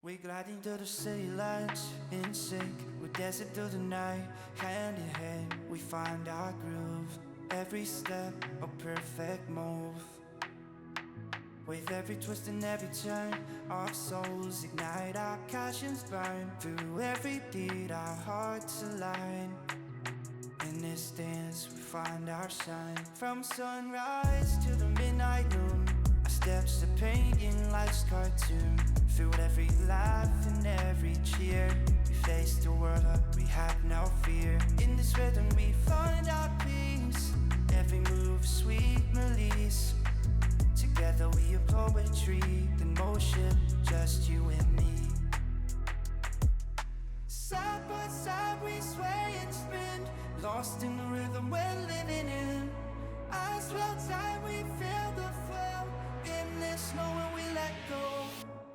We glide into the city lights in sync. We dance it through the night, hand in hand. We find our groove. Every step a perfect move. With every twist and every turn, our souls ignite, our passions burn. Through every beat, our hearts align. In this dance, we find our shine. From sunrise to the midnight noon, our steps are painting life's cartoon. Through every laugh and every cheer, we face the world up, we have no fear. In this rhythm we find our peace. Every move sweet release. Together we are poetry in motion, just you and me. Side by side we sway and spin, lost in the rhythm we're living in. Eyes well tight, we feel the flow. In this moment we let go.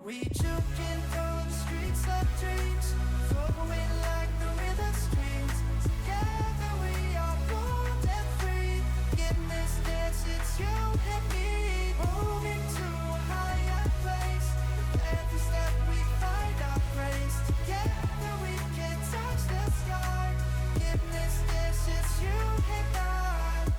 We juke into the streets of dreams, flowing like the river streams. Together we are bold and free. In this dance it's you and me, moving to a higher place. With every step we find our grace. Together we can touch the sky. In this dance it's you and I.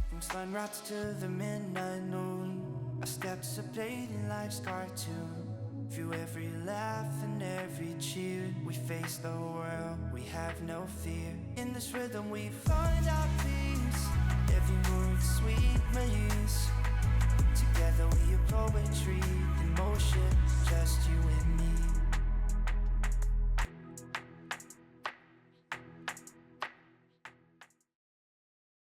From sunrise to the midnight noon, our steps are played in life's cartoon. Through every laugh and every cheer, we face the world, we have no fear. In this rhythm we find our peace.